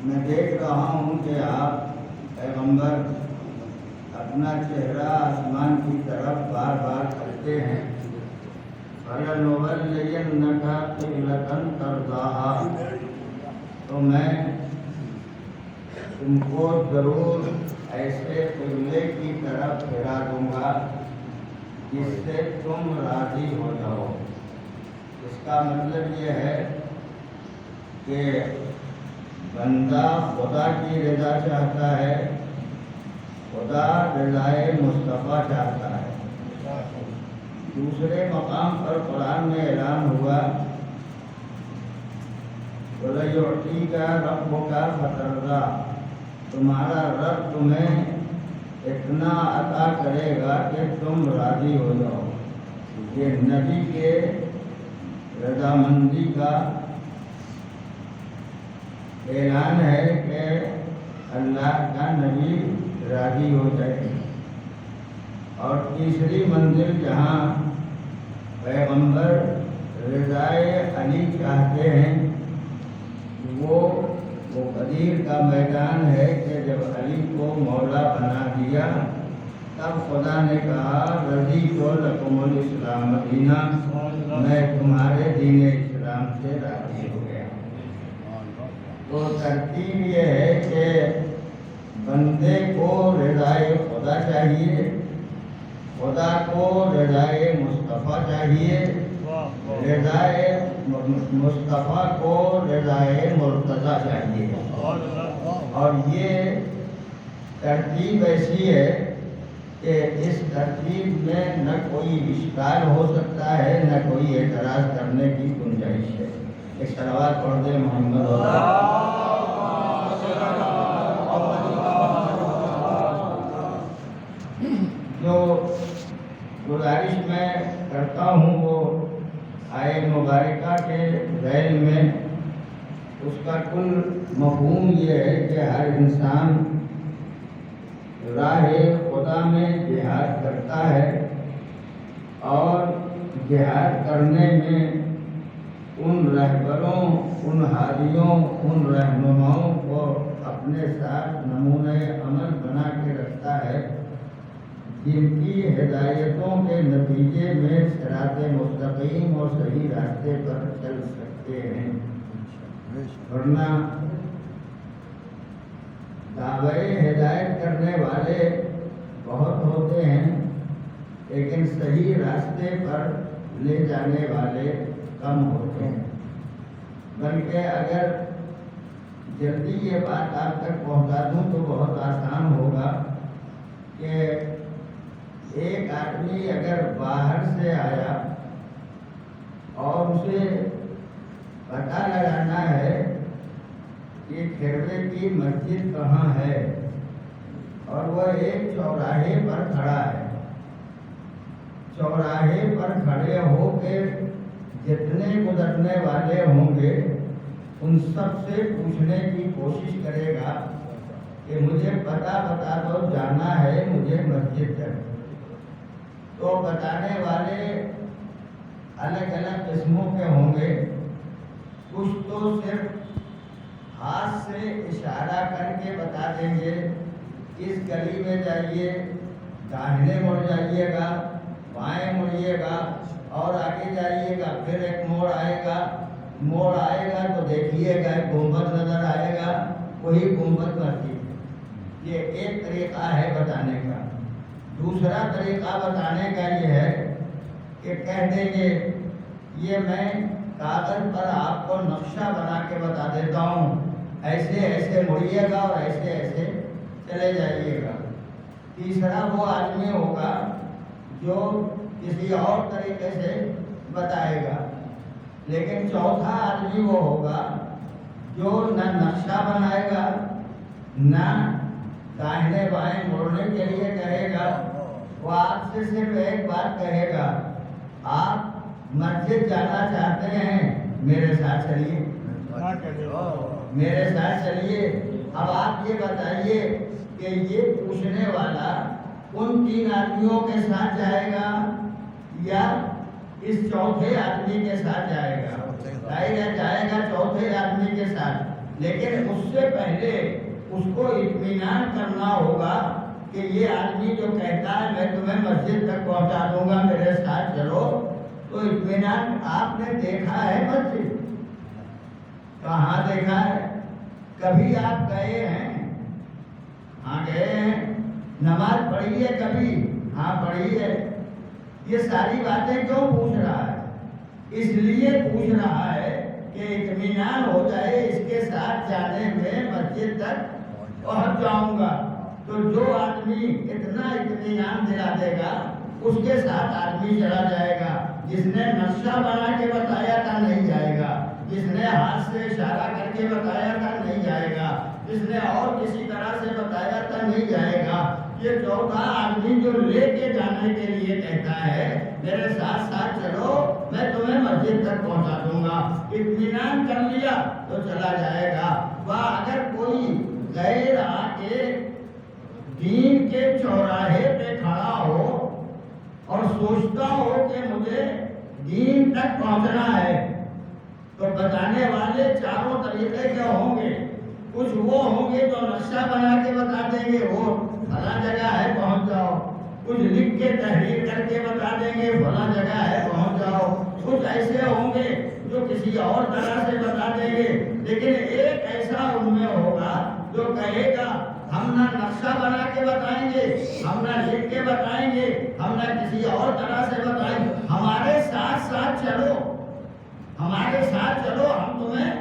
میں دیکھ رہا ہوں کہ آپ پیغمبر اپنا چہرہ آسمان کی طرف بار بار کرتے ہیں۔ فَلَنُوَلِّيَنَّكَ قِبْلَةً تَرْضَاهَا، تو میں تم کو ضرور ایسے قبلے کی طرف پھیرا دوں گا جس سے تم راضی ہو جاؤ۔ اس کا مطلب یہ ہے کہ بندہ خدا کی رضا چاہتا ہے، خدا رضائے مصطفیٰ چاہتا ہے۔ دوسرے مقام پر قرآن میں اعلان ہوا وَلَيُعْطِيكَ رَبُّكَ فَتَرْضَىٰ، تمہارا رب تمہیں اتنا عطا کرے گا کہ تم راضی ہو جاؤ۔ یہ نبی کے رضامندی کا اعلان ہے کہ اللہ کا نبی راضی ہو جائے۔ اور تیسری منزل جہاں پیغمبر رضائے علی چاہتے ہیں، وہ قدیر کا میدان ہے کہ جب علی کو مولا بنا دیا تب خدا نے کہا رضیت لکم الاسلام دینا، میں تمہارے دین اسلام سے راضی ہو گیا۔ تو ترتیب یہ ہے کہ بندے کو رضائے خدا چاہیے، خدا کو رضائے مصطفیٰ چاہیے، رضائے مصطفیٰ کو رضائے مرتضیٰ چاہیے۔ اور یہ ترتیب ایسی ہے کہ اس ترتیب میں نہ کوئی اشکال ہو سکتا ہے، نہ کوئی اعتراض کرنے کی گنجائش ہے۔ ایک صلوات پڑھ دیں محمد۔ جو گزارش میں کرتا ہوں وہ آئے مبارکہ کے ذیل میں اس کا کل مفہوم یہ ہے کہ ہر انسان راہ خدا میں جہاد کرتا ہے، اور جہاد کرنے میں ان رہبروں، ان ہادیوں، ان رہنماؤں کو اپنے ساتھ نمونۂ عمل بنا کے رکھتا ہے جن کی ہدایتوں کے نتیجے میں صراط مستقیم اور صحیح راستے پر چل سکتے ہیں۔ ورنہ دعوی ہدایت کرنے والے بہت ہوتے ہیں لیکن صحیح راستے پر لے جانے والے کم ہوتے ہیں۔ بلکہ اگر جلدی یہ بات آپ تک پہنچا دوں تو بہت آسان ہوگا کہ ایک آدمی اگر باہر سے آیا اور اسے پتہ لگانا ہے کہ کھروے کی مسجد کہاں ہے، اور وہ ایک چوراہے پر کھڑا ہے، چوراہے پر کھڑے ہو کے جتنے گزرنے والے ہوں گے ان سب سے پوچھنے کی کوشش کرے گا کہ مجھے پتہ بتا دو، جانا ہے مجھے مسجد تک۔ تو بتانے والے الگ الگ قسموں کے ہوں گے۔ کچھ تو صرف ہاتھ سے اشارہ کر کے بتا دیں گے اس گلی میں جائیے، داہنے مڑ جائیے گا، بائیں مڑیے گا اور آگے جائیے گا، پھر ایک موڑ آئے گا تو دیکھیے گا ایک گنبد نظر آئے گا، وہی گنبد مسجد۔ یہ ایک طریقہ ہے بتانے کا۔ دوسرا طریقہ بتانے کا یہ ہے کہ کہہ دیں گے یہ میں کاغذ پر آپ کو نقشہ بنا کے بتا دیتا ہوں، ایسے ایسے مڑیے گا اور ایسے ایسے چلے جائیے گا۔ تیسرا وہ آدمی ہوگا جو کسی اور طریقے سے بتائے گا، لیکن چوتھا آدمی وہ ہوگا جو نہ نقشہ بنائے گا، نہ داہنے بائیں مڑنے کے لیے کہے گا۔ وہ آپ سے صرف ایک بات کہے گا، آپ مسجد جانا چاہتے ہیں، میرے ساتھ چلیے، میرے ساتھ چلیے۔ اب آپ یہ بتائیے کہ یہ پوچھنے والا ان تین آدمیوں کے ساتھ جائے گا یا اس چوتھے آدمی کے ساتھ جائے گا؟ ظاہر ہے جائے گا چوتھے آدمی کے ساتھ، لیکن اس سے پہلے اس کو اطمینان کرنا ہوگا کہ یہ آدمی جو کہتا ہے میں تمہیں مسجد تک پہنچا دوں گا میرے ساتھ چلو، تو اطمینان آپ نے دیکھا ہے مسجد؟ کہاں دیکھا ہے؟ کبھی آپ گئے ہیں؟ ہاں گئے ہیں۔ نماز پڑھی ہے کبھی؟ ہاں پڑھی ہے۔ یہ ساری باتیں کیوں پوچھ رہا ہے؟ اس لیے پوچھ رہا ہے کہ اطمینان ہو جائے اس کے ساتھ جانے میں مسجد تک پہنچ جاؤں گا۔ تو جو آدمی اتنا اطمینان دلا دے گا اس کے ساتھ آدمی چلا جائے گا۔ جس نے نقشہ بنا کے بتایا تھا نہیں جائے گا، جس نے ہاتھ سے اشارہ کر کے بتایا تھا نہیں جائے گا، جس نے اور کسی طرح سے بتایا تھا نہیں جائے گا۔ یہ چوتھا آدمی جو لے کے جانے کے لیے کہتا ہے میرے ساتھ ساتھ چلو میں تمہیں مسجد تک پہنچا دوں گا، اطمینان کر لیا تو چلا جائے گا۔ وہ اگر کوئی غیر آ کے دین کے چوراہے پہ کھڑا ہو اور سوچتا ہو کہ مجھے دین تک پہنچنا ہے، تو بتانے والے چاروں طریقے کے ہوں گے۔ کچھ وہ ہوں گے جو نقشہ بنا کے بتا دیں گے وہ فلاں جگہ ہے پہنچ جاؤ، کچھ لکھ کے تحریر کر کے بتا دیں گے فلاں جگہ ہے پہنچ جاؤ، کچھ ایسے ہوں گے جو کسی اور طرح سے بتا دیں گے، لیکن ایک ایسا ان میں ہوگا جو کہے گا ہم نہ نقشہ بنا کے بتائیں گے، ہم نہ لکھ کے بتائیں گے، ہم نہ کسی اور طرح سے بتائیں گے، ہمارے ساتھ ساتھ چلو، ہمارے ساتھ چلو، ہم تمہیں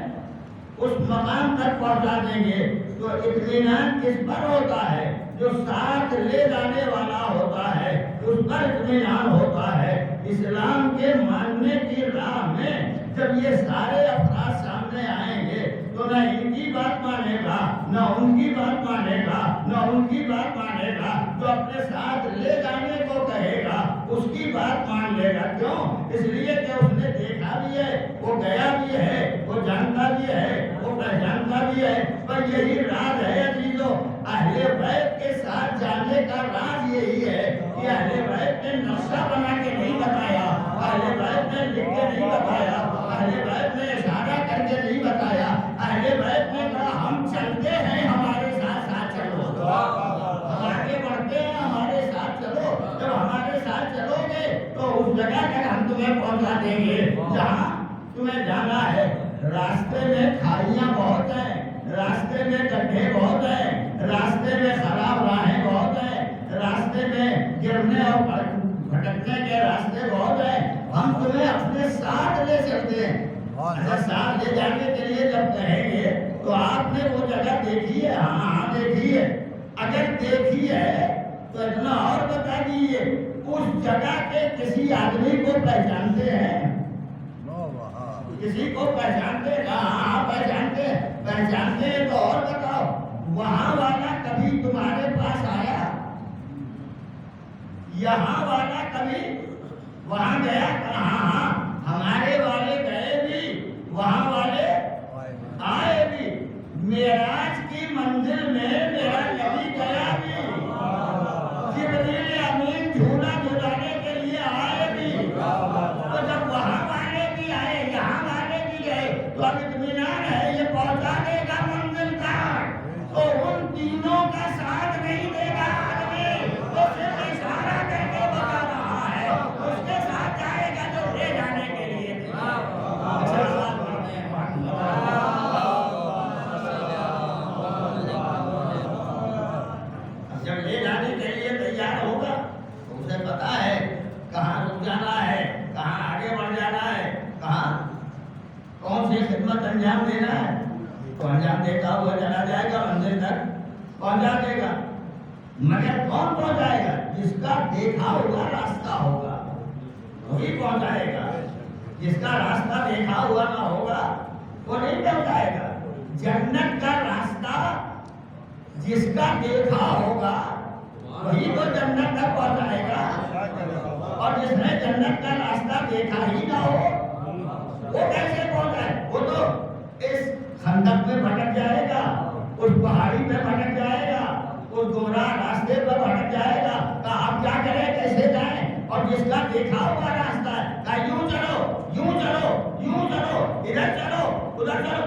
اس مقام تک پہنچا دیں گے۔ تو اطمینان کس پر ہوتا ہے؟ جو ساتھ لے جانے والا ہوتا ہے اس پر اطمینان ہوتا ہے۔ اسلام کے ماننے کی راہ میں جب یہ سارے افراد سامنے آئیں گے تو نہ ان کی بات مانے گا، نہ ان کی بات مانے گا، نہ ان کی بات مانے گا، جو اپنے ساتھ لے جانے کو کہے گا اس کی بات مان لے گا۔ کیوں؟ اس لیے کہ اس نے دیکھا بھی ہے، وہ گیا بھی ہے، وہ جانتا بھی ہے، وہ پہچانتا بھی ہے۔ پر یہی راز ہے عزیزو، اہل بیت کے ساتھ جانے کا راز یہی ہے کہ اہل بیت نے نقشہ بنا کے نہیں بتایا، اہل بیت نے لکھ کے نہیں بتایا، اہل بیت نے اشارہ کر کے نہیں بتایا، اہل بیت نے کہا ہم چلتے ہیں ہمارے ساتھ ساتھ چلو، ہم آگے بڑھتے ہیں ہمارے ساتھ چلو، جب ہمارے ساتھ چلو گے تو اس جگہ تک ہم تمہیں پہنچا دیں گے جہاں تمہیں جانا ہے۔ راستے میں کھائیاں بہت ہیں، راستے میں گڈھے بہت ہیں، راستے میں خراب راہیں بہت ہیں، راستے میں گرنے اور بھٹکنے کے راستے بہت ہیں، ہم تمہیں اپنے ساتھ لے چلتے ہیں۔ اگر ساتھ لے جانے کے لیے جب کہیں گے تو آپ نے وہ جگہ دیکھی ہے؟ ہاں دیکھی ہے۔ اگر دیکھی ہے تو اتنا اور بتا دیجیے اس جگہ کے کسی آدمی کو پہچانتے ہیں؟ کسی کو پہچانتے ہیں؟ ہاں پہچانتے ہیں، پہچانتے ہیں تو اور بتاؤ وہاں والا کبھی تمہارے پاس آیا؟ یہاں والا کبھی وہاں گیا؟ ہاں ہمارے والے گئے بھی، وہاں والے آئے بھی، معراج کی منزل میں میرا نبی گیا بھی، جبریل امین جھولا جھلانے کے لیے آئے بھی، تو جب وہاں والے بھی آئے یہاں والے بھی گئے تو اب اطمینان ہے یہ پہنچا دے گا منزل تک۔ تو ان تینوں کا ساتھ نہیں دے گا آدمی، تو صرف اشارہ کر کے بتا رہا ہے، اس کے ساتھ جائے گا جو لے جانے کے لیے۔ جب لے جانے کے لیے تیار ہوگا تو اسے پتا ہے کہاں رک جانا ہے، کہاں آگے بڑھ جانا ہے، کہاں کون سی خدمت انجام دینا ہے، تو انجام دیتا ہوا چلا جائے گا، منزل تک پہنچا دے گا۔ مگر کون پہنچائے گا؟ جس کا دیکھا ہوا راستہ ہوگا وہی پہنچائے گا، جس کا راستہ دیکھا ہوا نہ ہوگا وہ نہیں پہنچائے گا۔ جنت کا راستہ جس کا دیکھا ہوگا وہی تو جنت تک پہنچائے گا، اور جس نے جنت کا راستہ دیکھا ہی نہ ہو وہ کیسے پہنچائے؟ وہ تو اس خندق میں بھٹک جائے گا، اس پہاڑی پہ بھٹک جائے گا، اس گمراہ راستے پر بھٹک جائے گا۔ کہا آپ کیا کریں، کیسے جائیں؟ اور جس کا دیکھا ہوا راستہ ہے کہا یوں چلو، یوں چلو، یوں چلو، ادھر چلو، ادھر چلو۔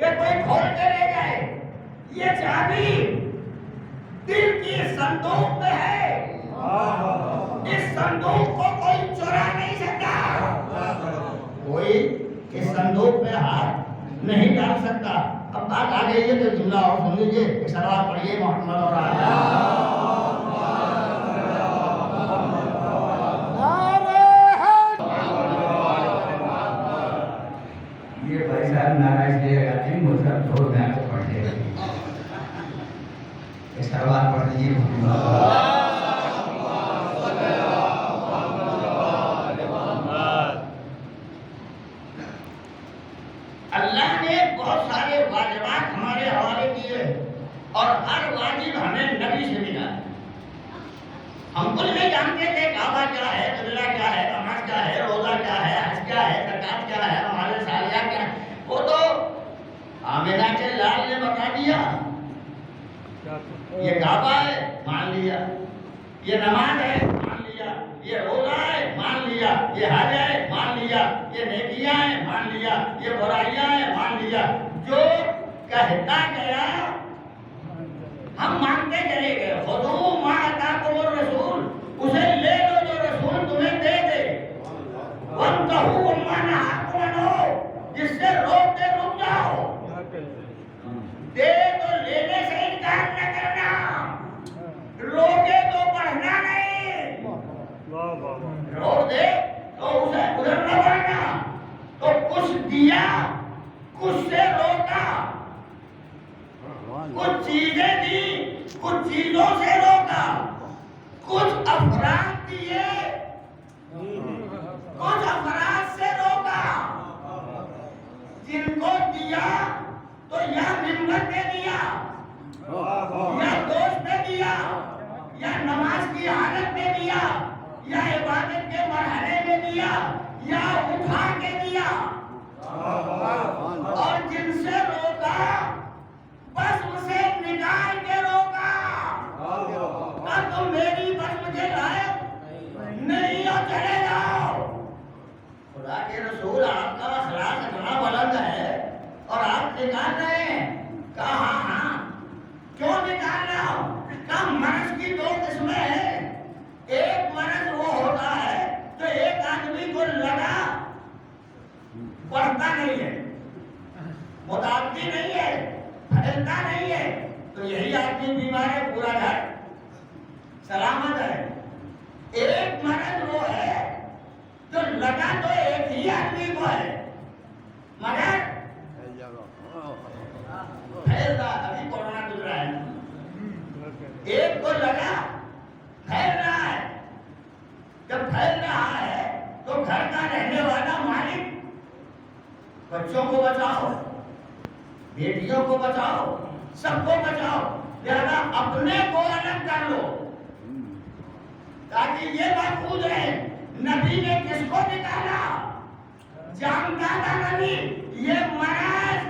کہ کوئی کھول کے لے جائے. یہ چابی دل کی صندوق میں ہے. اس صندوق کو کوئی چرا نہیں سکتا. کوئی اس صندوق میں ہاتھ نہیں ڈال سکتا. اب بات آ گئی ہے تو جملہ اور سن لیجیے. ایک سلوات پڑھیے محمد اور یہ بھائی صاحب ناراض لے گاتے ہیں مطلب چھوڑ میں آپ کو پڑھتے ہیں. ایک سلوات پڑھ لیجیے محمد. اللہ نے بہت سارے واجبات ہمارے حوالے کیے اور ہر واجب ہمیں نبی سے ملا. ہم کچھ نہیں جانتے تھے کعبہ کیا ہے, قبلہ کیا ہے, نماز کیا ہے, روزہ کیا ہے, حج کیا ہے, زکات کیا ہے, ہمارے سالیہ کیا ہے. وہ تو آمنہ کے لال نے بتا دیا. یہ کعبہ ہے مان لیا, یہ نماز ہے مان لیا, یہ روزہ ہے مان لیا, یہ حج ہے مان لیا, یہ نیکیاں ہیں مان لیا, یہ برائیاں ہیں مان لیا. جو کہتا گیا ہم مانتے چلے گئے. خذوا ما آتاکم الرسول, اسے لے لو جو رسول تمہیں دے دے. وانتہوا عما نہاکم عنہ, جس سے روکتے رک جاؤ. دے تو لینے سے انکار نہ کرنا, روکے تو پڑھنا نہیں. روک دے تو اسے ادھر نہ بڑھنا. تو کچھ دیا, کچھ سے روکا, کچھ چیزیں دی, کچھ چیزوں سے روکا, کچھ افراد دیے, کچھ افراد سے روکا. جن کو دیا تو یا منبر پہ دیا, یا دوست پہ دیا, یا نماز کی حالت میں دیا, یا عبادت کے مرحلے میں دیا, یا اٹھا کے دیا. اور جن سے روکا بس اسے نکال کے روکا. اب تم میری بس مجھے لائق نہیں ہو, چلے جاؤ. خدا کے رسول آپ کا اخلاق اتنا بلند ہے اور آپ نکال رہے ہیں. کہا ہاں کیوں نکال رہا ہوں؟ کہا مرض کی دو قسمیں ہیں. ایک مرض وہ ہوتا ہے تو ایک آدمی کو لگا پڑھتا نہیں ہے, متعدی نہیں ہے, پھیلتا نہیں ہے, تو یہی آدمی بیمار ہے, پورا گھر سلامت ہے. ایک مرض وہ ہے جو لگا تو ایک ہی آدمی کو ہے مگر پھیل رہا. ابھی کورونا گزرا ہے, ایک کو لگا پھیل رہا ہے. جب پھیل رہا ہے تو گھر کا رہنے والا مالک بچوں کو بچاؤ, بیٹیوں کو بچاؤ, سب کو بچاؤ. لہذا اپنے کو الگ کر لو تاکہ یہ محفوظ رہے. نبی نے کس کو نکالا؟ جانتا تھا نبی یہ مرض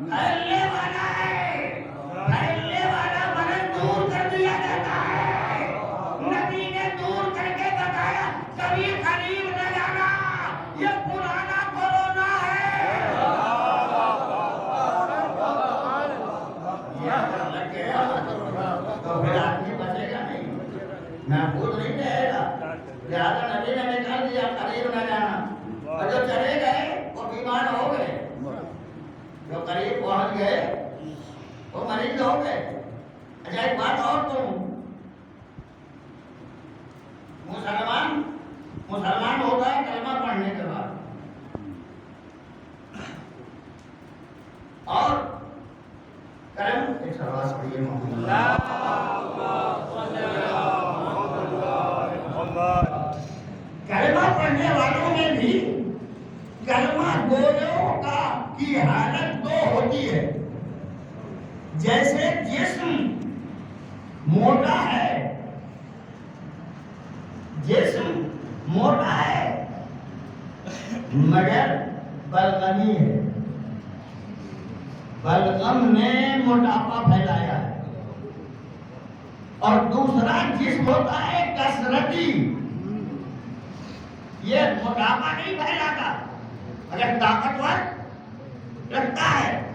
پھیلنے والا ہے, پھیلنے والا مرض دور کر دیا جاتا ہے. نبی نے دور کر کے بتایا کبھی قریب نہ جانا, یہ پرانا کورونا ہے. تو پھر آدمی بچے گا نہیں, محفوظ نہیں رہے گا. لہٰذا نبی نے نکال دیا قریب نہ جانا. اور جو چلے گئے وہ بیمار ہو گئے, جو قریب پہنچ گئے وہ مریض ہو گئے. اچھا ایک بات اور کہوں, مسلمان ہوتا ہے کلمہ پڑھنے کے بعد, اور کرم ایک سرواس پڑھیے محمد. کلمہ پڑھنے والوں میں بھی کلمہ گویوں کی حالت دو ہوتی ہے. جیسے جسم موٹا ہے, جسم موٹا ہے مگر بلغمی ہے. بلغم نے موٹاپا پھیلایا ہے. اور دوسرا جسم ہوتا ہے کثرتی, یہ موٹاپا نہیں پھیلاتا, اگر طاقتور رکھتا ہے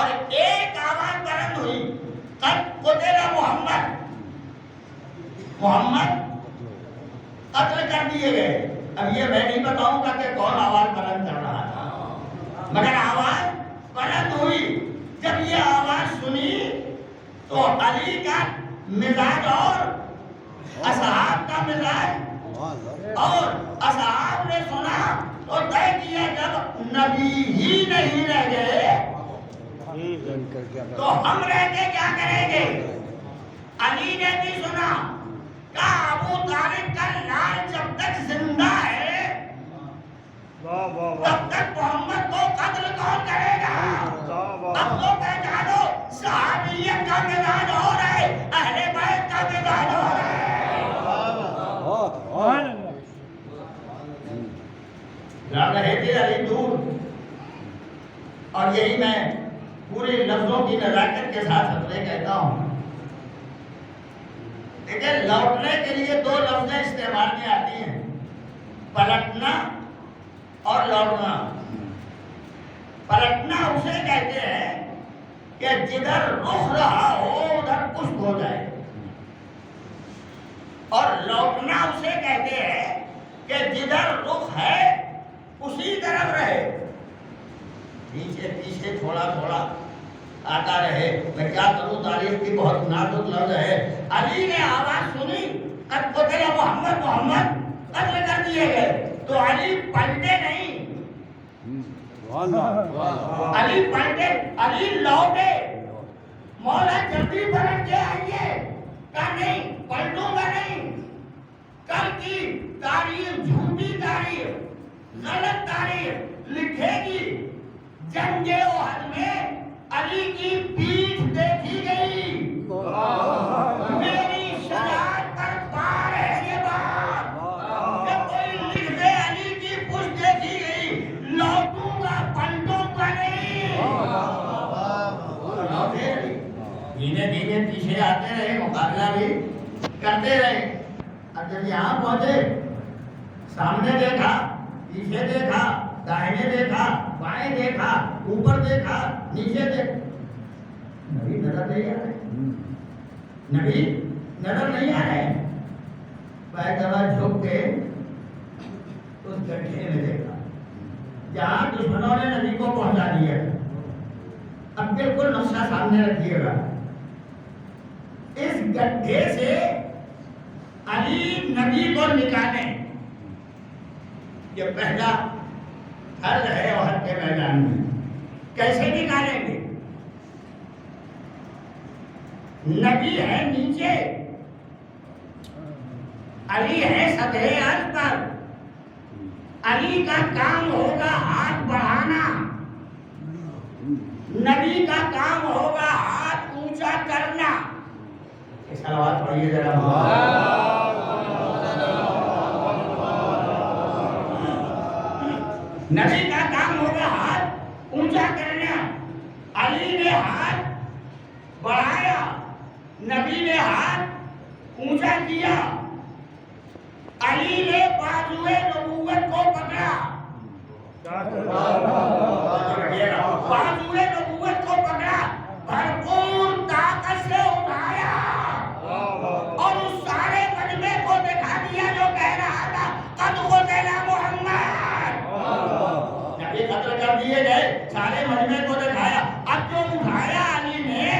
اور ایک آواز بلند ہوئی، قد قتل محمد، محمد قتل کر دیے گئے۔ اب یہ میں نہیں بتاؤں گا کہ کون آواز بلند کر رہا تھا، مگر آواز بلند ہوئی۔ جب یہ آواز سنی تو علی کا مزاج اور اصحاب کا مزاج، اور اصحاب نے سنا تو طے کیا جب نبی ہی نہیں رہ گئے تو ہم رہ کے کیا کریں گے۔ علی نے بھی سنا، کہا ابو طالب کا لال جب تک زندہ ہے تب تک محمد کو قتل کون کرے گا۔ اب تو پہچانو، صحابیت کا مزاج اور ہے، اہل بیت کا مزاج اور ہے۔ لڑ رہے تھے علی دور، اور یہی میں پورے لفظوں کی نزاکت کے ساتھ حضرت کہتا ہوں۔ دیکھیں، لوٹنے کے لیے دو لفظیں استعمال میں آتی ہیں، پلٹنا اور لوٹنا۔ پلٹنا اسے کہتے ہیں کہ جدھر رخ رہا ہو ادھر پشت ہو جائے، اور لوٹنا اسے کہتے ہیں کہ جدھر رخ ہے اسی طرف رہے، پیچھے پیچھے تھوڑا تھوڑا آتا رہے۔ میں کیا کروں، تاریخ کی بہت نازک لفظ ہے۔ علی نے آواز سنی، قد قتل محمد، محمد قتل کر دیے گئے، تو علی پلٹے نہیں، علی پلٹے، علی لوٹے۔ مولا جلدی پلٹ کے آئیے، کہا نہیں پلٹوں گا نہیں۔ کل کی تاریخ جھوٹی تاریخ، غلط تاریخ لکھے گی۔ جنگ احد میں علی کی پیٹھ دیکھی گئی، میری شجاعت پر پار ہے یہ بات کہ کوئی لکھ دے علی کی پشت دیکھی گئی، لوٹوں گا پلٹوں گا نہیں۔ دھیرے دھیرے پیچھے آتے رہے، مقابلہ بھی کرتے رہے۔ اب جب یہاں پہنچے، سامنے دیکھا، پیچھے دیکھا، دائیں دیکھا، بائیں دیکھا، اوپر دیکھا، نیچے دیکھا، نبی نظر نہیں آ رہے، نبی نظر نہیں آ رہے۔ پیداوار جھک کے اس گڈھے میں دیکھا جہاں دشمنوں نے نبی کو پہنچا دیا۔ اب بالکل نقشہ سامنے رکھیے گا، اس گڈھے سے علی نبی کو نکالیں۔ یہ پہلا حل ہے احد کے میدان میں، کیسے نکالیں گے؟ نبی ہے نیچے، علی ہے سطح عرض پر۔ علی کا کام ہوگا ہاتھ بڑھانا، نبی کا کام ہوگا ہاتھ اونچا کرنا۔ صلوات پڑھیے ذرا۔ نبی کا کام ہوگا ہاتھ اونچا کرنا، علی نے ہاتھ بڑھایا، نبی نے ہاتھ اونچا کیا۔ علی نے بازوئے نبوت کو پکڑا، بازوئے نبوت کو پکڑا، بھرپور طاقت سے اٹھایا، اور اس سارے مجمع کو دکھا دیا جو کہہ رہا تھا قد قتل محمد، نبی قتل کر دیے گئے، سارے مجمع کو دکھایا۔ اب جو اٹھایا علی نے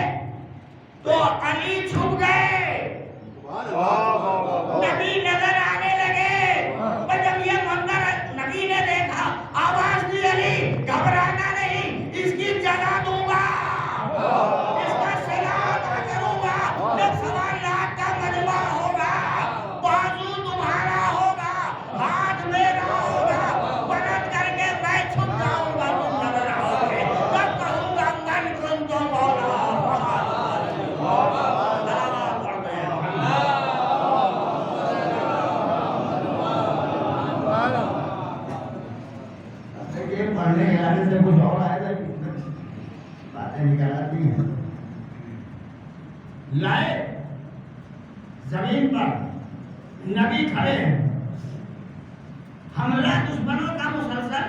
تو علی چھپ گئے، نبی نظر آنے لگے۔ جب یہ منظر نبی نے دیکھا، آواز دی علی گھبرانا نہیں، اس کی جگہ دوں گا، اس کا سلاح کروں گا، جب سوالات کا مجمع ہوگا، بازو تمہارا ہوگا، ہاتھ میرا ہوگا، بلند کر کے میں چھپ جاؤں گا، تم نظر آؤ گے، تب کہوں گا من کن تو مولا۔ پڑھنے آنے سے کچھ اور آئے گا، باتیں نکل آتی ہیں۔ لائے زمین پر نبی کھڑے ہیں، حملہ دشمنوں کا مسلسل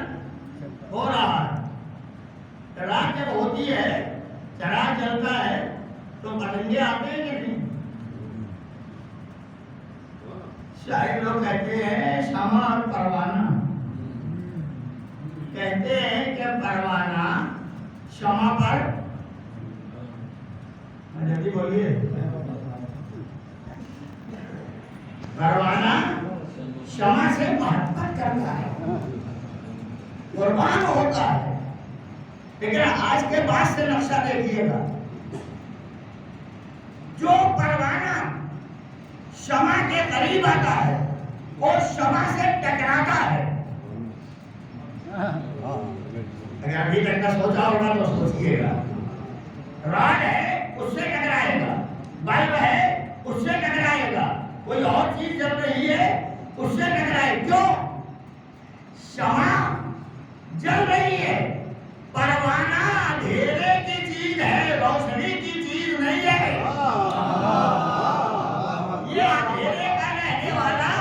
ہو رہا ہے۔ رات جب ہوتی ہے چراغ جلتا ہے تو پتنگے آتے ہیں کہ نہیں؟ شاعر لوگ کہتے ہیں شمع اور پروانہ، کہتے ہیں کہ پروانہ شمع پر، جلدی بولیے، پروانہ شمع سے محبت کرتا ہے، قربان ہوتا ہے. لیکن آج کے بعد سے نقشہ دیکھیے گا، جو پروانہ شمع کے قریب آتا ہے وہ شمع سے ٹکراتا ہے. اگر ابھی تک نہ سوچا ہوگا تو سوچئے گا. راڈ ہے اس سے ٹکرائے گا، بلب ہے اس سے ٹکرائے گا، کوئی اور چیز جل رہی ہے اس سے ٹکرائے. کیوں؟ شمع جل رہی ہے، پروانہ اندھیرے کی چیز ہے، روشنی کی چیز نہیں ہے. یہ اندھیرے کا رہنے والا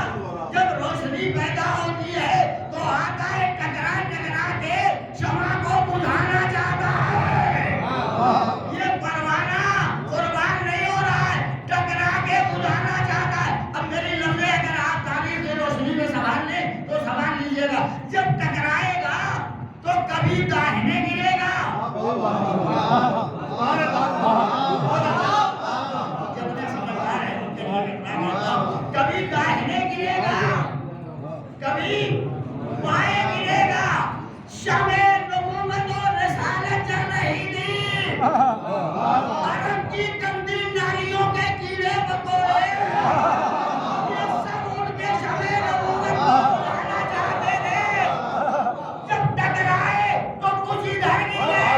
جب روشنی پیدا ہوتی ہے تو آتا ہے ٹکرا ٹکرا کے شمع کو بجھانا چاہتا ہے. یہ پروانہ قربان نہیں ہو رہا ہے، ٹکرا کے بجھانا چاہتا ہے. اب میری لمبے اگر آپ تعبیر سے روشنی میں سوال لیں تو سوال لیجیے گا، جب ٹکرائے گا تو کبھی داہنے گرے گا، کبھی داہنے گرے گا، کبھی بائیں گرے گا. شمع نبوت و رسالت جل رہی تھی، عرب کی گندی نالیوں کے کیڑے مکوڑے یہ سب اڑ کے شمع نبوت کو بجھانا چاہتے تھے. جب ٹکرائے تو کچھ ادھر گرے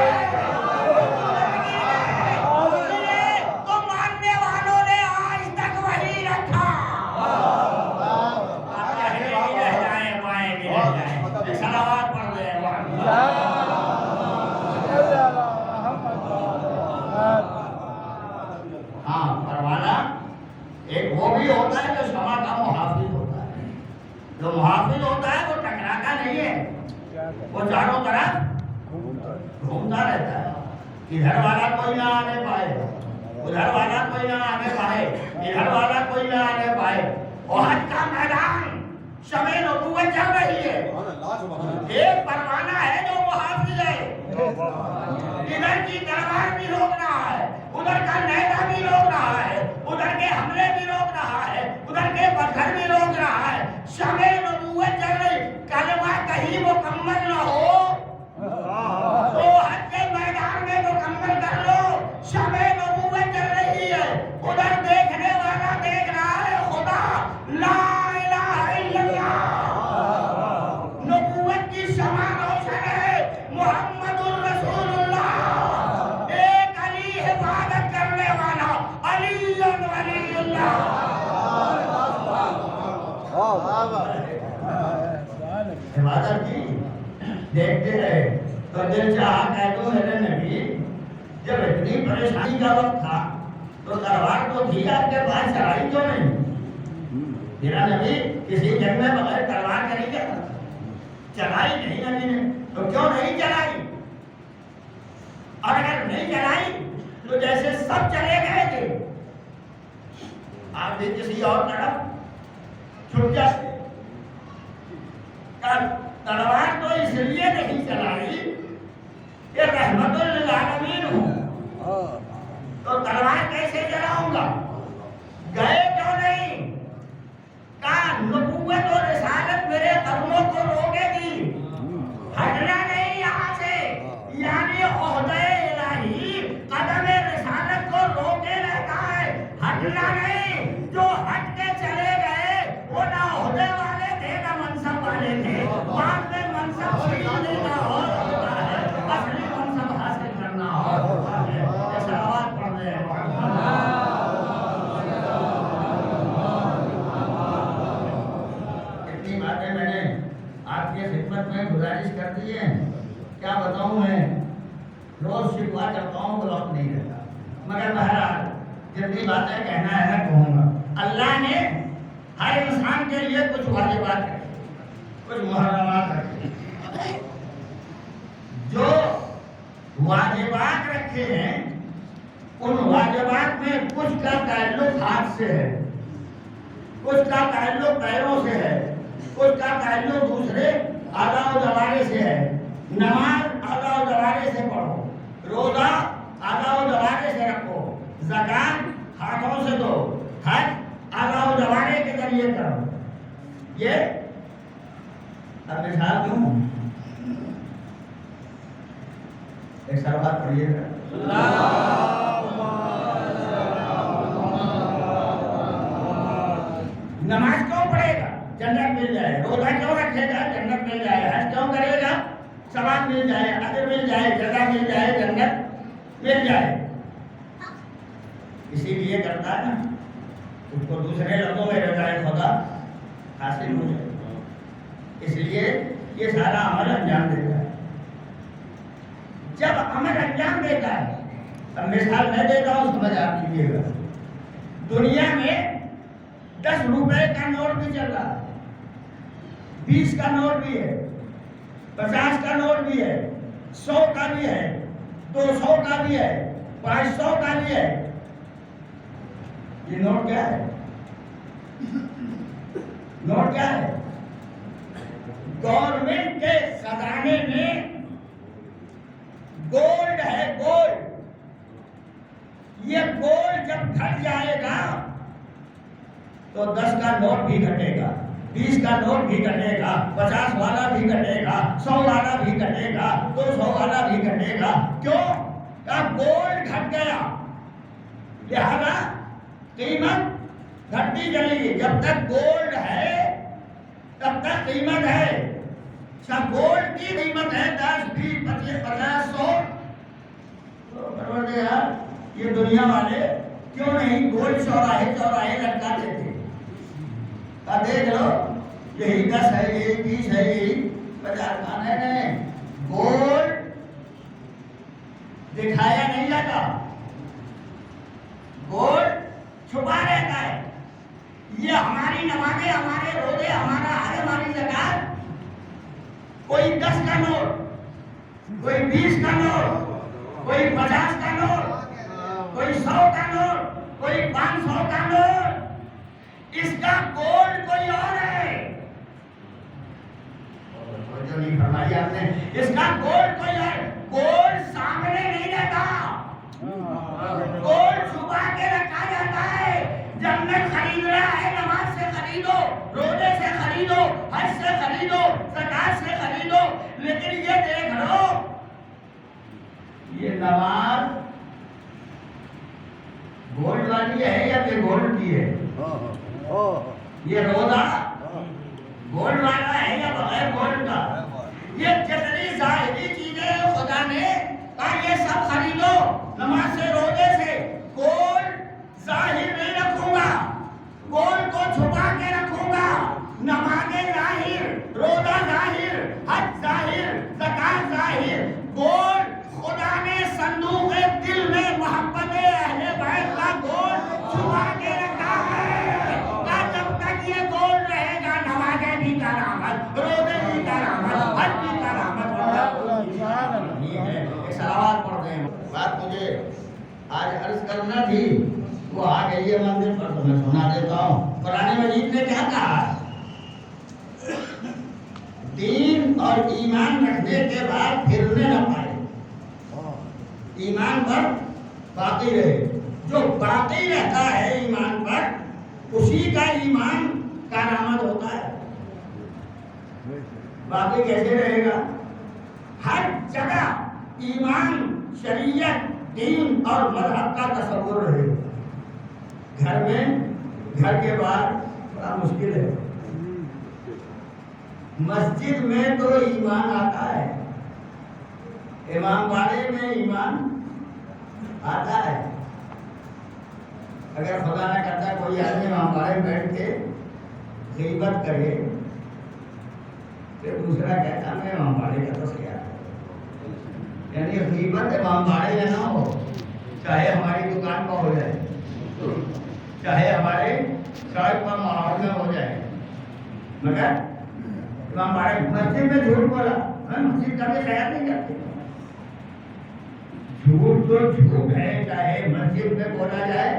تو ماننے والوں نے آج تک وہی رکھا. سلوات پڑھ رہے ہیں. ہاں، پروانہ ایک وہ بھی ہوتا ہے جو شمع کا محافظ ہوتا ہے. جو محافظ ہوتا ہے وہ ٹکراتا نہیں ہے، وہ چاروں طرف گھومتا رہتا ہے. ادھر والا کوئی نہ آنے پائے، ادھر والا کوئی نہ آنے پائے، ادھر والا کوئی نہ آنے پائے. احد کا میدان شمع نبوت جل رہی ہے، ایک پروانہ ہے جو محافظ ہے. ادھر کی تلوار بھی روک رہا ہے، ادھر کا نیزہ بھی روک رہا ہے، ادھر کے حملے بھی روک رہا ہے، ادھر کے پتھر بھی روک رہا ہے. شمع نبوت جل رہی. کلمہ کہیں مکمل نہ ہو تو حد کے میدان میں مکمل کر لو. شمع نبوت جل رہی ہے، ادھر دیکھنے والا دیکھ رہا ہے خدا لا الہ الا اللہ. نبوت کی شمع روشن ہے، محمد الرسول اللہ. ایک علی حفاظت کرنے والا، علی ولی اللہ. حفاظت کی دیکھتے رہے تو دل چاہا کہہ دو میرے نبی، جب اتنی پریشانی کا وقت تھا تو تلوار تو تھی آپ کے پاس، چلائی کیوں نہیں؟ میرا نبی کسی جنگ میں بغیر تلوار کے نہیں جاتا، چلائی نہیں نبی نے. تو کیوں نہیں چلائی؟ اور اگر نہیں چلائی تو جیسے سب چلے گئے تھے آپ بھی کسی اور طرف چھپ جاتے. تلوار تو اس لیے نہیں چلائی کہ رحمت للعالمین ہوں، تو تلوار کیسے چلاؤں گا؟ گئے کیوں نہیں؟ کہا نبوت اور رسالت میرے قدموں کو روکے گی، ہٹنا نہیں یہاں سے. یعنی عہدہ الہی قدم رسالت کو روکے رہتا ہے، ہٹنا نہیں. جو ہٹ کے چلے گئے وہ نہ عہدے والے تھے نہ منصب والے تھے. بعد میں منصب چھیننے کا اور ہوتا ہے، اصلی منصب حاصل کرنا اور ہوتا ہے. صلوات پڑھ رہے ہیں. اتنی باتیں میں نے آپ کی خدمت میں گزارش کر دی ہے، کیا بتاؤں میں، روز شکوا کرتا ہوں تو وقت نہیں رہتا. مگر بہرحال جتنی باتیں کہنا ہے میں کہوں گا. اللہ نے ہر انسان کے لیے کچھ واجبات رکھے، کچھ محرمات رکھے. جو واجبات رکھے ہیں، ان واجبات میں کچھ کا تعلق ہاتھ سے ہے، کچھ کا تعلق پیروں سے ہے، کچھ کا تعلق دوسرے اعضاء و جوارح سے ہے۔ نماز اعضاء و جوارح سے پڑھو، روزہ اعضاء و جوارح سے رکھو، زکات ہاتھوں سے دو، حج اعضاء و جوارح کے ذریعے کرو۔ یہ اب مثال دوں، ایک سروات پڑھیے گا، نماز کیوں پڑھے گا؟ جنت مل جائے۔ روزہ کیوں رکھے گا؟ جنت مل جائے۔ حج کیوں کرے گا؟ ثواب مل جائے، اجر مل جائے، جزا مل جائے، جنت مل جائے۔ اسی لیے کرتا ہے نا، اس کو دوسرے لفظوں میں رضائے خدا حاصل ہو جائے، اس لیے یہ سارا عمل انجام دیتا ہے۔ جب عمل انجام دیتا ہے، اب مثال میں دیتا ہوں، سمجھ آپ لیجیے گا۔ دنیا میں 10 روپے کا نوٹ بھی چل رہا ہے، 20 کا نوٹ بھی ہے، 50 کا نوٹ بھی ہے، 100 کا بھی ہے، 200 کا بھی ہے، 500 کا بھی ہے۔ یہ نوٹ کیا ہے؟ نوٹ کیا ہے؟ گورنمنٹ کے خزانے میں گولڈ ہے، گولڈ۔ یہ گولڈ جب گھٹ جائے گا تو 10 کا نوٹ بھی گھٹے گا، 20 کا نوٹ بھی گھٹے گا، 50 والا بھی گھٹے گا، 100 والا بھی گھٹے گا، 200 والا بھی گھٹے گا۔ کیوں؟ کہ گولڈ گھٹ گیا، لہذا قیمت گھٹتی چلی گئی۔ جب تک گولڈ ہے تب تک قیمت ہے۔ سب گولڈ کی قیمت ہے 10، 20، 25، 50، 100۔ یار یہ دنیا والے کیوں نہیں گولڈ چوراہے چوراہے لٹکاتے تھے؟ دیکھ لو، یہی 10 ہے، یہی 20 ہے، یہی 50 ہے۔ نہیں، گولڈ دکھایا نہیں جاتا، گولڈ چھپا رہتا ہے۔ یہ ہماری نمازیں، ہمارے روزے، ہمارا حج، ہماری زکات، کوئی 10 کا نوٹ، کوئی 20 کا نوٹ، کوئی 50 کا نوٹ، کوئی 100 کا نوٹ، کوئی 500 کا نوٹ، اس کا گولڈ کوئی اور ہے۔ جو نہیں فرمائی آپ نے، اس کا گولڈ کوئی اور۔ گولڈ سامنے نہیں رہتا، گولڈ چھپا کے رکھا جاتا ہے۔ جنت خریدنا ہے، نماز سے خریدو، روزے سے خریدو، حج سے خریدو، زکات سے خریدو، لیکن یہ دیکھ لو، یہ نماز گولڈ والی ہے یا بے گولڈ کی ہے؟ یہ روزہ گولڈ والا ہے یا بغیر گولڈ کا؟ یہ جتنی ظاہری چیزیں خدا نے کہا یہ سب خریدو، نماز سے روزے سے، گولڈ ظاہر نہیں رکھوں گا، گولڈ کو چھپا کے رکھوں گا۔ نمازیں ظاہر، روزہ ظاہر، حج ظاہر، زکات ظاہر۔ گولڈ خدا نے صندوق دل میں محبت اہل بیت کا گولڈ چھپا کے رکھا ہے۔ جب تک یہ گولڈ رہے گا، نمازیں بھی کرامت، روزے بھی کرامت، حج بھی کرامت۔ ایک سوال پڑھ دیں، بات مجھے آج عرض کرنا تھی، وہ آ گئی ہے مندر پر، تو میں سنا دیتا ہوں۔ قرآن مجید نے کیا کہا؟ دین اور ایمان رکھنے کے بعد پھرنے نہ پائے، ایمان پر باقی رہے۔ جو باقی رہتا ہے ایمان پر، اسی کا ایمان کارآمد ہوتا ہے۔ باقی کیسے رہے گا؟ ہر جگہ ایمان، شریعت، دین اور مذہب کا تصور رہے گا۔ گھر میں، گھر کے باہر بڑا مشکل ہے۔ مسجد میں تو ایمان آتا ہے، امام باڑے میں ایمان آتا ہے۔ اگر خدا نہ کرتا کوئی آدمی امام باڑے میں بیٹھ کے غیبت کرے، پھر دوسرا کہتا میں امام باڑے کا تو کیا ہے، یعنی غیبت امام باڑے میں نہ ہو، چاہے ہماری دکان پر ہو جائے، چاہے ہمارے سڑک پر ماحول میں ہو جائے، مگر امام باڑے مسجد میں جھوٹ بولا، مسجد کا بھی خیال نہیں کرتے۔ جھوٹ تو جھوٹ ہے، چاہے مسجد میں بولا جائے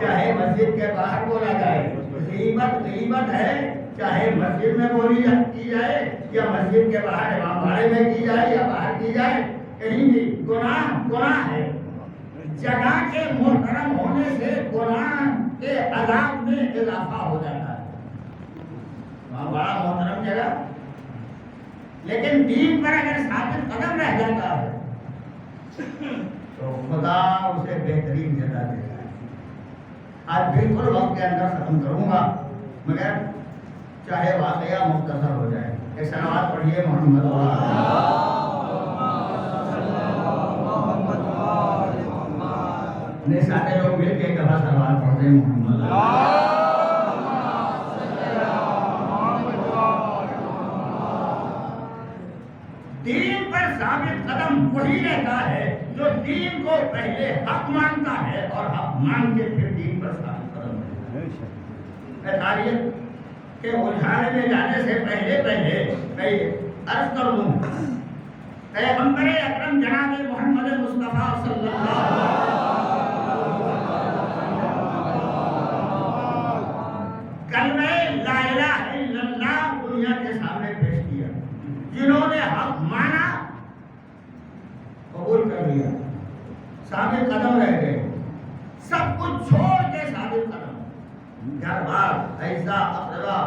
چاہے مسجد کے باہر بولا جائے. غیبت غیبت ہے، چاہے مسجد میں بولی کی جائے یا مسجد کے باہر امام باڑے میں کی جائے یا باہر کی جائے، کہیں بھی گناہ گناہ ہے. جگہ کے محترم ہونے سے گناہ کے عذاب میں اضافہ ہو جاتا ہے. وہاں بڑا محترم جگہ، لیکن دین پر اگر ثابت قدم رہ جاتا ہے تو خدا اسے بہترین جگہ دیتا ہے. آج بالکل وقت کے اندر ختم کروں گا، مگر چاہے واقعہ مختصر ہو جائے. ایک صلوات پڑھیے محمد اپنے ساتھ لوگ مل کے ایک دفعہ صلوات پڑھتے ہیں محمد. دین پر ثابت قدم وہی رہتا ہے جو دین کو پہلے حق مانتا ہے اور حق مان کے پھر دین پر ثابت قدم رہتا ہے. میں تاریخ کے الجھانے میں جانے سے پہلے میں عرض کر دوں، پیغمبر اکرم جناب محمد مصطفیٰ صلی اللہ علیہ وسلم کلمہ لا الہ الا اللہ دنیا کے سامنے پیش کیا. جنہوں نے حق مانا قبول کر لیا، ثابت قدم رہ گئے، سب کچھ چھوڑ کے ثابت قدم، گھر بار ایسا اقربا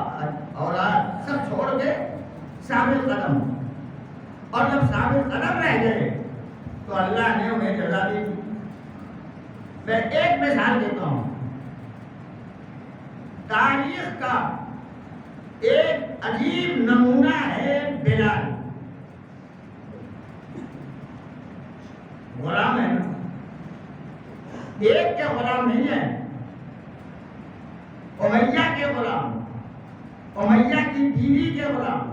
اولاد سب چھوڑ کے ثابت قدم. اور جب ثابت قدم رہ گئے تو اللہ نے انہیں جزا دی. میں ایک مثال دیتا ہوں. تاریخ کا ایک عجیب نمونہ ہے بلال. غلام ہے نا، ایک کے غلام نہیں ہے، امیہ کے غلام، امیہ کی بیوی کے غلام،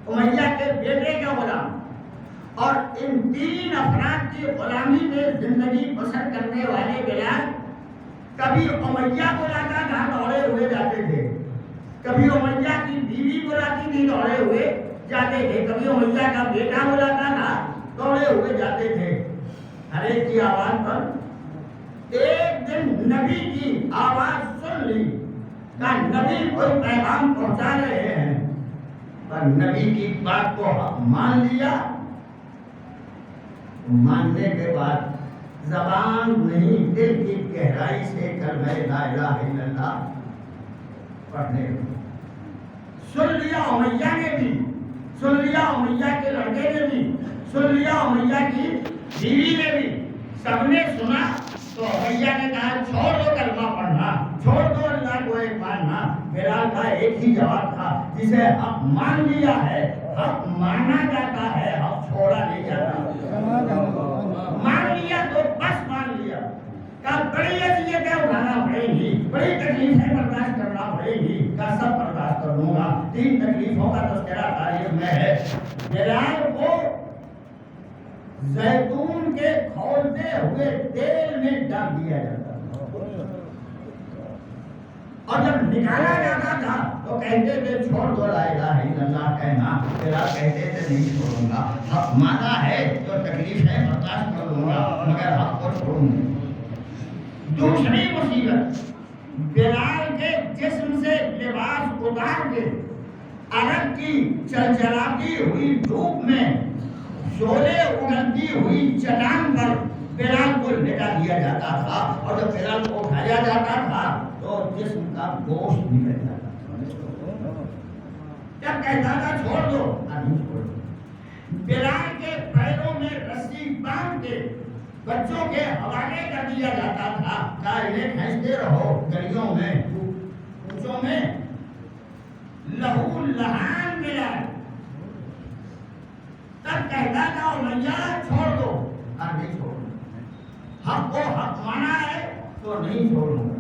امیہ کے بیٹے کے غلام. اور ان تین افراد کی غلامی میں زندگی بسر کرنے والے بلال کبھی امیہ بلاتا تھا دوڑے ہوئے جاتے تھے، کبھی امیہ کی بیوی بلاتی تھی دوڑے ہوئے جاتے تھے، کبھی امیہ کا بیٹا بلاتا تھا دوڑے ہوئے جاتے تھے. ہر ایک کی آواز پر ایک دن نبی کی آواز سن لی کہ نبی کوئی پیغام پہنچا رہے ہیں، پر نبی کی بات کو مان لیا. ماننے کے بعد زبان نہیں دل کی گہرائی سے کلمہ لا الہ الا اللہ پڑھنے سن لیا. امیہ نے بھی سن لیا، امیہ کے لڑکے نے بھی سن لیا، امیہ کی بیوی نے بھی، سب نے سنا. تو امیہ نے کہا چھوڑ دو کلمہ پڑھنا، چھوڑ دو اللہ کو ایک ماننا. بلال کا ایک ہی جواب تھا، جسے حق مان لیا ہے حق مانا جاتا ہے، حق چھوڑا نہیں جاتا. مان لیا تو بس مان لیا. کہ بڑی اذیتیں اٹھانا پڑے گی، بڑی تکلیفیں برداشت کرنا پڑے گی، کہ سب برداشت کر لوں گا. 3 تکلیفوں کا تذکرہ تاریخ میں ہے. بلال کو زیتون کے کھولتے ہوئے تیل میں ڈال دیا جاتا تھا، اور جب نکالا جاتا تھا تو کہتے تھے چھوڑ دو لا الہ الا اللہ کہنا. بلال کہتے تھے نہیں چھوڑوں گا، حق مانا ہے تو تکلیف ہے برداشت کر لوں گا، مگر حق کو چھوڑوں گا. دوسری مصیبت، بلال کے جسم سے لباس اتار کے عرب کی چلچلاتی ہوئی دھوپ میں شعلے اگلتی ہوئی چٹان پر بلال کو لٹا دیا جاتا تھا. اور جب بلال کو اٹھایا جاتا تھا تو جسم کا گوشت نکل جاتا تھا. جب کہتا تھا چھوڑ دو، نہیں چھوڑ دو. بلال کے پیروں میں رسی باندھ کے بچوں کے حوالے کر دیا جاتا تھا کہ انہیں کھینچتے رہو گلیوں میں کوچوں میں. لہو لہان بلال. تب کہتا تھا امیہ چھوڑ دو، نہیں چھوڑ دو. حق کو حق مانا ہے تو نہیں چھوڑوں گا.